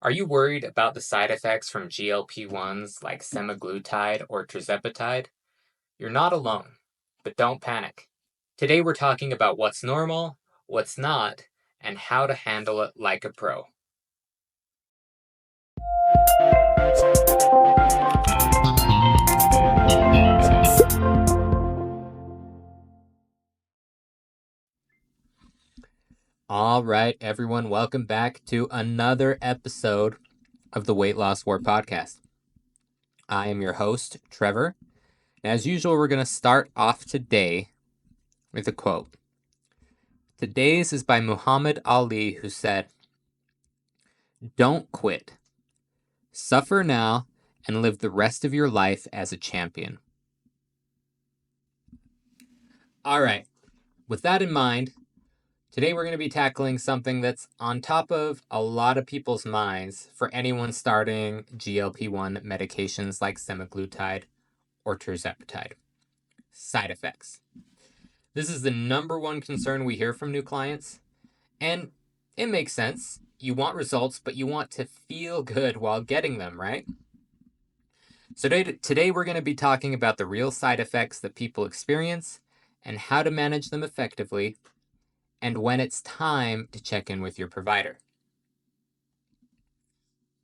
Are you worried about the side effects from GLP-1s like semaglutide or tirzepatide? You're not alone, but don't panic. Today we're talking about what's normal, what's not, and how to handle it like a pro. All right, everyone, welcome back to another episode of the Weight Loss War podcast. I am your host, Trevor. As usual, we're going to start off today with a quote. Today's is by Muhammad Ali, who said, "Don't quit. Suffer now and live the rest of your life as a champion." All right, with that in mind, today we're going to be tackling something that's on top of a lot of people's minds for anyone starting GLP-1 medications like semaglutide or tirzepatide. Side effects. This is the number one concern we hear from new clients, and it makes sense. You want results, but you want to feel good while getting them, right? So today we're going to be talking about the real side effects that people experience and how to manage them effectively, and when it's time to check in with your provider.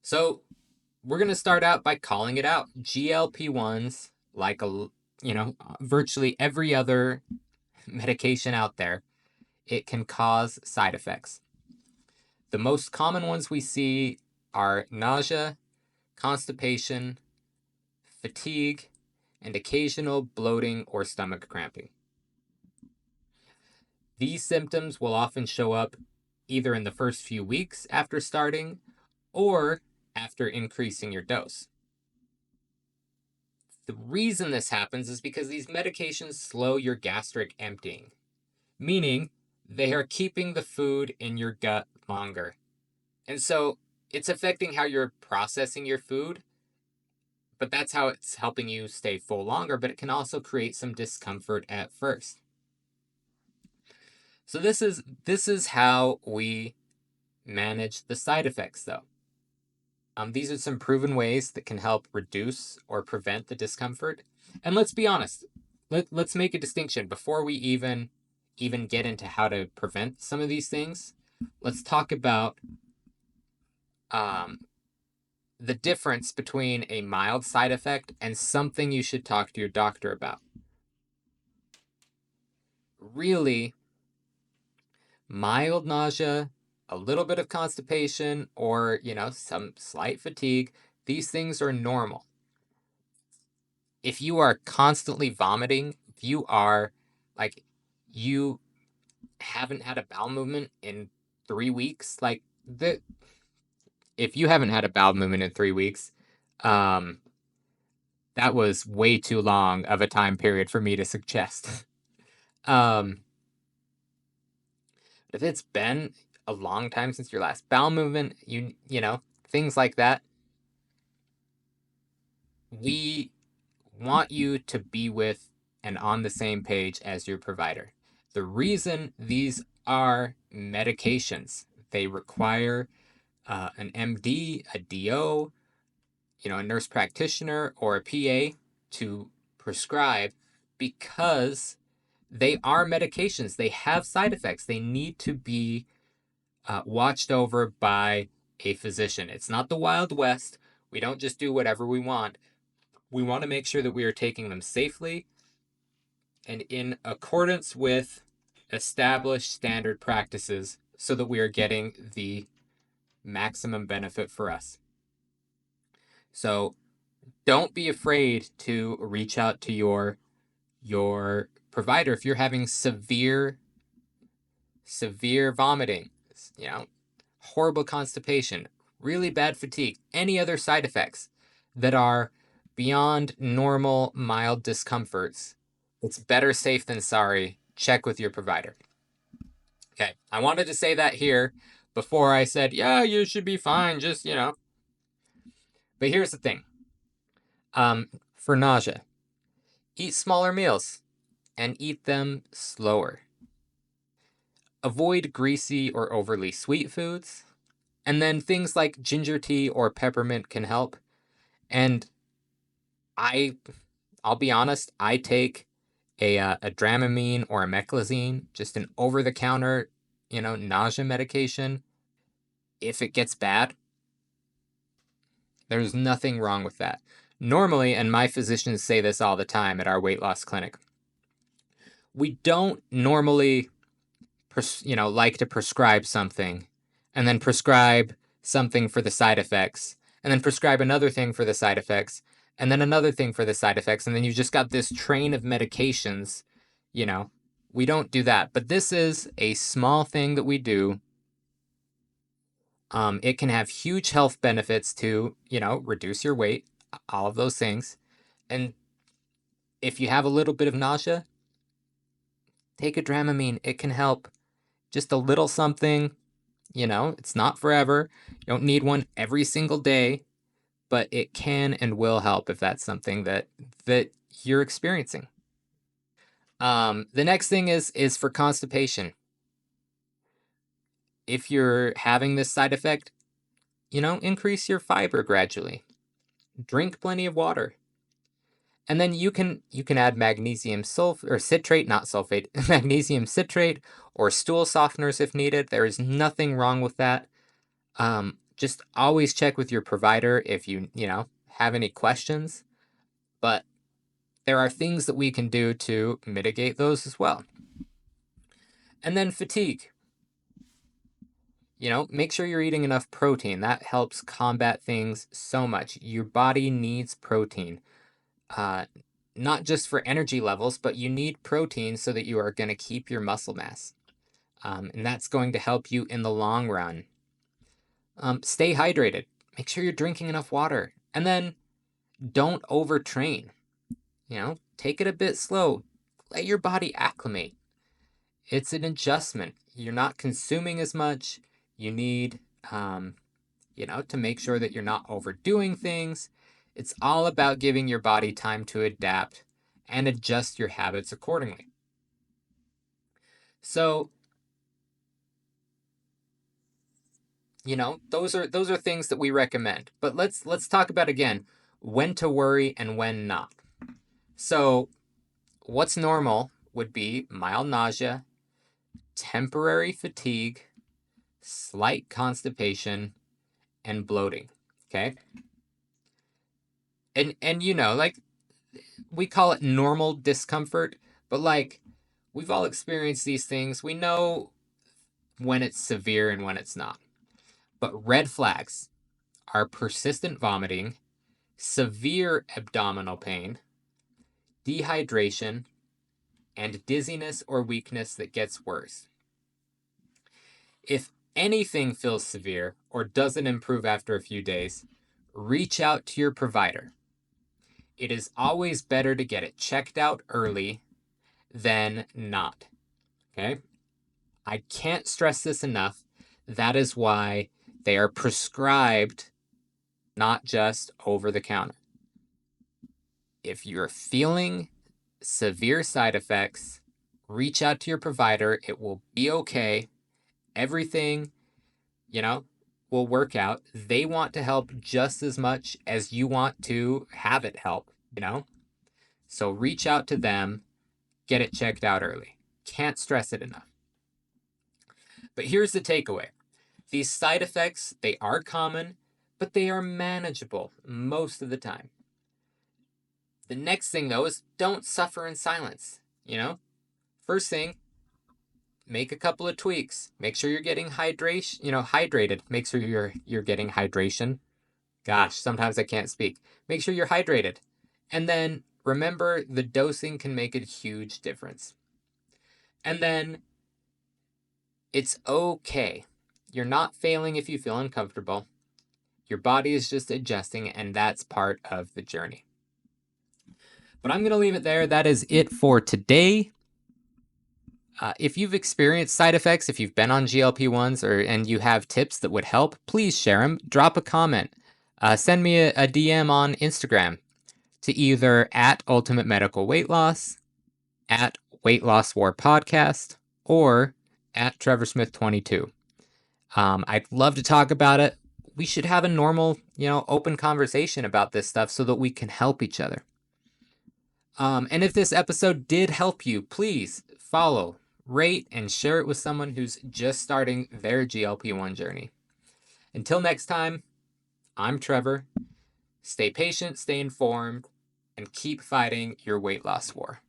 So we're going to start out by calling it out. GLP-1s, like virtually every other medication out there, it can cause side effects. The most common ones we see are nausea, constipation, fatigue, and occasional bloating or stomach cramping. These symptoms will often show up either in the first few weeks after starting or after increasing your dose. The reason this happens is because these medications slow your gastric emptying, meaning they are keeping the food in your gut longer. And so it's affecting how you're processing your food, but that's how it's helping you stay full longer, but it can also create some discomfort at first. So this is how we manage the side effects, though. These are some proven ways that can help reduce or prevent the discomfort. And let's be honest, let's make a distinction before we even get into how to prevent some of these things. Let's talk about the difference between a mild side effect and something you should talk to your doctor about. Really, mild nausea, a little bit of constipation, or, some slight fatigue, these things are normal. If you are constantly vomiting, if you are you haven't had a bowel movement in 3 weeks, if you haven't had a bowel movement in 3 weeks, that was way too long of a time period for me to suggest. If it's been a long time since your last bowel movement, things like that, we want you to be with and on the same page as your provider. The reason these are medications, they require an MD, a DO, a nurse practitioner, or a PA to prescribe, because they are medications. They have side effects. They need to be watched over by a physician. It's not the Wild West. We don't just do whatever we want. We want to make sure that we are taking them safely and in accordance with established standard practices so that we are getting the maximum benefit for us. So don't be afraid to reach out to your provider if you're having severe vomiting, horrible constipation, really bad fatigue, any other side effects that are beyond normal mild discomforts. It's better safe than sorry. Check with your provider. Okay, I wanted to say that here before I said, yeah, you should be fine, just, But here's the thing. For nausea, eat smaller meals and eat them slower. Avoid greasy or overly sweet foods, And then things like ginger tea or peppermint can help. And I, I'll be honest, I take a Dramamine or a Meclizine, just an over-the-counter, nausea medication. If it gets bad, there's nothing wrong with that. Normally, and my physicians say this all the time at our weight loss clinic, we don't normally, like to prescribe something and then prescribe something for the side effects and then prescribe another thing for the side effects and then another thing for the side effects. And then you've just got this train of medications. You know, we don't do that. But this is a small thing that we do. It can have huge health benefits to, reduce your weight, all of those things. And if you have a little bit of nausea, take a Dramamine. It can help. Just a little something, it's not forever. You don't need one every single day, but it can and will help if that's something that you're experiencing. The next thing is for constipation. If you're having this side effect, increase your fiber gradually. Drink plenty of water. And then you can add magnesium sulfate or citrate, not sulfate, magnesium citrate or stool softeners if needed. There is nothing wrong with that. Just always check with your provider if you have any questions. But there are things that we can do to mitigate those as well. And then fatigue. Make sure you're eating enough protein. That helps combat things so much. Your body needs protein. Not just for energy levels, but you need protein so that you are going to keep your muscle mass. And that's going to help you in the long run. Stay hydrated. Make sure you're drinking enough water. And then don't overtrain. Take it a bit slow. Let your body acclimate. It's an adjustment. You're not consuming as much. You need, to make sure that you're not overdoing things. It's all about giving your body time to adapt and adjust your habits accordingly. So, those are things that we recommend. But let's talk about again when to worry and when not. So, what's normal would be mild nausea, temporary fatigue, slight constipation, and bloating. Okay? And like we call it normal discomfort, but like we've all experienced these things. We know when it's severe and when it's not. But red flags are persistent vomiting, severe abdominal pain, dehydration, and dizziness or weakness that gets worse. If anything feels severe or doesn't improve after a few days, reach out to your provider. It is always better to get it checked out early than not. Okay? I can't stress this enough. That is why they are prescribed, not just over the counter. If you're feeling severe side effects, reach out to your provider. It will be okay. Everything, will work out. They want to help just as much as you want to have it help, So reach out to them, get it checked out early. Can't stress it enough. But here's the takeaway. These side effects, they are common, but they are manageable most of the time. The next thing, though, is don't suffer in silence. First thing, make a couple of tweaks. Make sure you're getting hydrated. Make sure you're getting hydration. Gosh, sometimes I can't speak. Make sure you're hydrated. And then remember, the dosing can make a huge difference. And then it's okay. You're not failing if you feel uncomfortable. Your body is just adjusting, and that's part of the journey. But I'm going to leave it there. That is it for today. If you've experienced side effects, if you've been on GLP-1s and you have tips that would help, please share them. Drop a comment. Send me a DM on Instagram to either at Ultimate Medical Weight Loss, at Weight Loss War Podcast, or at Trevor Smith 22. I'd love to talk about it. We should have a normal, open conversation about this stuff so that we can help each other. And if this episode did help you, please follow, rate, and share it with someone who's just starting their GLP-1 journey. Until next time, I'm Trevor. Stay patient, stay informed, and keep fighting your weight loss war.